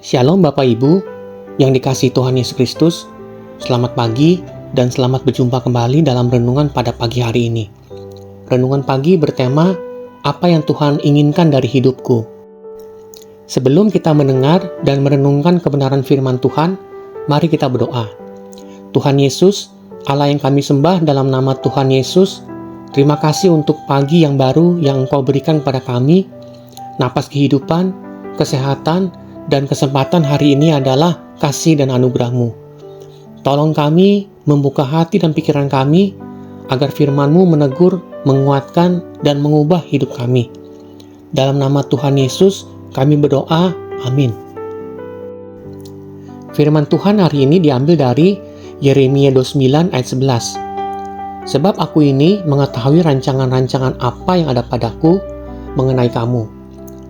Shalom Bapak Ibu yang dikasihi Tuhan Yesus Kristus. Selamat pagi dan selamat berjumpa kembali dalam renungan pada pagi hari ini. Renungan pagi bertema, apa yang Tuhan inginkan dari hidupku. Sebelum kita mendengar dan merenungkan kebenaran firman Tuhan, mari kita berdoa. Tuhan Yesus, Allah yang kami sembah dalam nama Tuhan Yesus, terima kasih untuk pagi yang baru yang Engkau berikan pada kami. Napas kehidupan, kesehatan, dan kesempatan hari ini adalah kasih dan anugerah-Mu. Tolong kami membuka hati dan pikiran kami agar firman-Mu menegur, menguatkan, dan mengubah hidup kami. Dalam nama Tuhan Yesus, kami berdoa. Amin. Firman Tuhan hari ini diambil dari Yeremia 29 ayat 11. Sebab aku ini mengetahui rancangan-rancangan apa yang ada padaku mengenai kamu.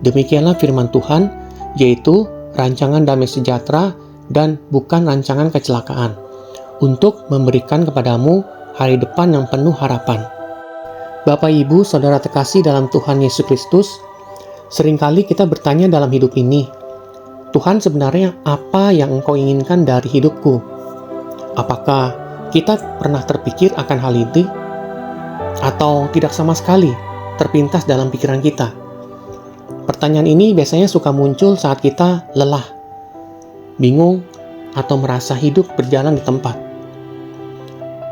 Demikianlah firman Tuhan, yaitu rancangan damai sejahtera dan bukan rancangan kecelakaan, untuk memberikan kepadamu hari depan yang penuh harapan. Bapak, Ibu, Saudara terkasih dalam Tuhan Yesus Kristus, seringkali kita bertanya dalam hidup ini, Tuhan sebenarnya apa yang Engkau inginkan dari hidupku? Apakah kita pernah terpikir akan hal itu? Atau tidak sama sekali terpintas dalam pikiran kita? Pertanyaan ini biasanya suka muncul saat kita lelah, bingung, atau merasa hidup berjalan di tempat.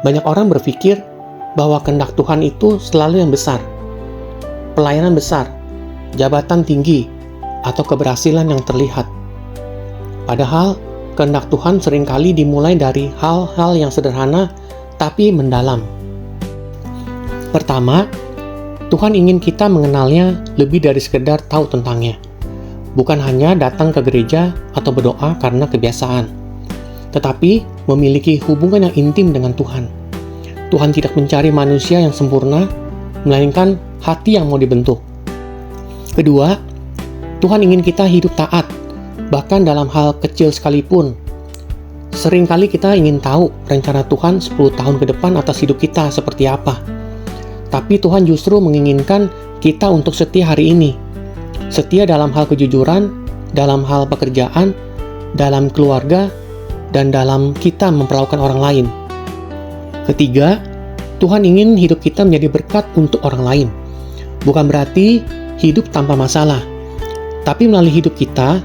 Banyak orang berpikir bahwa kehendak Tuhan itu selalu yang besar, pelayanan besar, jabatan tinggi, atau keberhasilan yang terlihat. Padahal, kehendak Tuhan seringkali dimulai dari hal-hal yang sederhana tapi mendalam. Pertama, Tuhan ingin kita mengenalnya lebih dari sekedar tahu tentangnya. Bukan hanya datang ke gereja atau berdoa karena kebiasaan, tetapi memiliki hubungan yang intim dengan Tuhan. Tuhan tidak mencari manusia yang sempurna, melainkan hati yang mau dibentuk. Kedua, Tuhan ingin kita hidup taat, bahkan dalam hal kecil sekalipun. Seringkali kita ingin tahu rencana Tuhan 10 tahun ke depan atas hidup kita seperti apa. Tapi Tuhan justru menginginkan kita untuk setia hari ini. Setia dalam hal kejujuran, dalam hal pekerjaan, dalam keluarga, dan dalam kita memperlakukan orang lain. Ketiga, Tuhan ingin hidup kita menjadi berkat untuk orang lain. Bukan berarti hidup tanpa masalah. Tapi melalui hidup kita,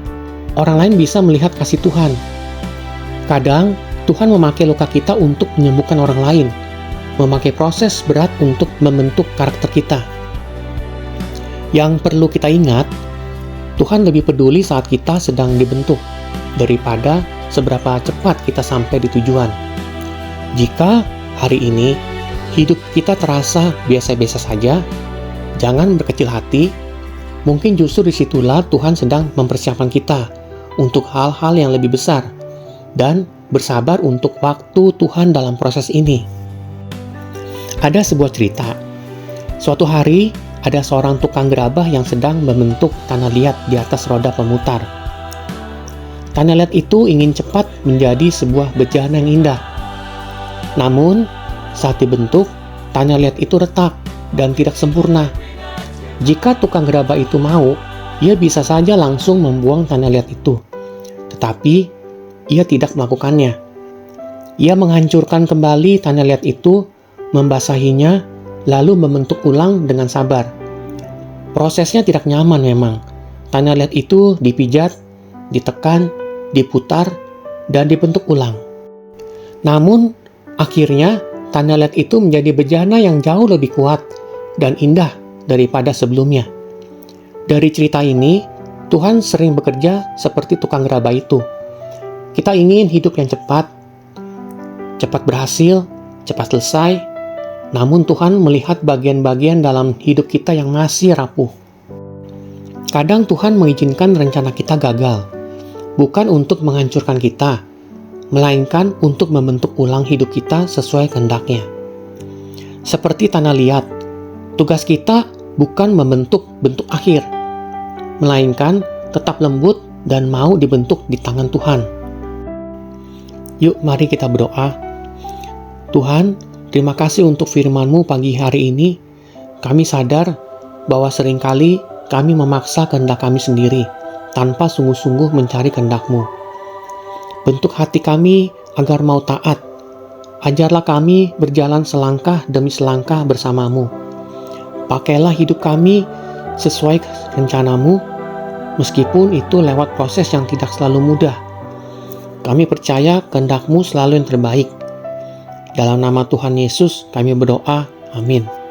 orang lain bisa melihat kasih Tuhan. Kadang, Tuhan memakai luka kita untuk menyembuhkan orang lain, memakai proses berat untuk membentuk karakter kita. Yang perlu kita ingat, Tuhan lebih peduli saat kita sedang dibentuk daripada seberapa cepat kita sampai di tujuan. Jika hari ini hidup kita terasa biasa-biasa saja, jangan berkecil hati. Mungkin justru disitulah Tuhan sedang mempersiapkan kita untuk hal-hal yang lebih besar, dan bersabar untuk waktu Tuhan dalam proses ini. Ada sebuah cerita. Suatu hari, ada seorang tukang gerabah yang sedang membentuk tanah liat di atas roda pemutar. Tanah liat itu ingin cepat menjadi sebuah bejana yang indah. Namun, saat dibentuk, tanah liat itu retak dan tidak sempurna. Jika tukang gerabah itu mau, ia bisa saja langsung membuang tanah liat itu. Tetapi, ia tidak melakukannya. Ia menghancurkan kembali tanah liat itu, membasahinya, lalu membentuk ulang dengan sabar. Prosesnya tidak nyaman memang. Tanah liat itu dipijat, ditekan, diputar, dan dibentuk ulang. Namun, akhirnya tanah liat itu menjadi bejana yang jauh lebih kuat dan indah daripada sebelumnya. Dari cerita ini, Tuhan sering bekerja seperti tukang gerabah itu. Kita ingin hidup yang cepat berhasil, cepat selesai. Namun Tuhan melihat bagian-bagian dalam hidup kita yang masih rapuh. Kadang Tuhan mengizinkan rencana kita gagal, bukan untuk menghancurkan kita, melainkan untuk membentuk ulang hidup kita sesuai kehendaknya. Seperti tanah liat, tugas kita bukan membentuk bentuk akhir, melainkan tetap lembut dan mau dibentuk di tangan Tuhan. Yuk, mari kita berdoa. Tuhan, terima kasih untuk firman-Mu pagi hari ini. Kami sadar bahwa seringkali kami memaksa kehendak kami sendiri, tanpa sungguh-sungguh mencari kehendak-Mu. Bentuk hati kami agar mau taat. Ajarlah kami berjalan selangkah demi selangkah bersama-Mu. Pakailah hidup kami sesuai rencana-Mu, meskipun itu lewat proses yang tidak selalu mudah. Kami percaya kehendak-Mu selalu yang terbaik. Dalam nama Tuhan Yesus kami berdoa, amin.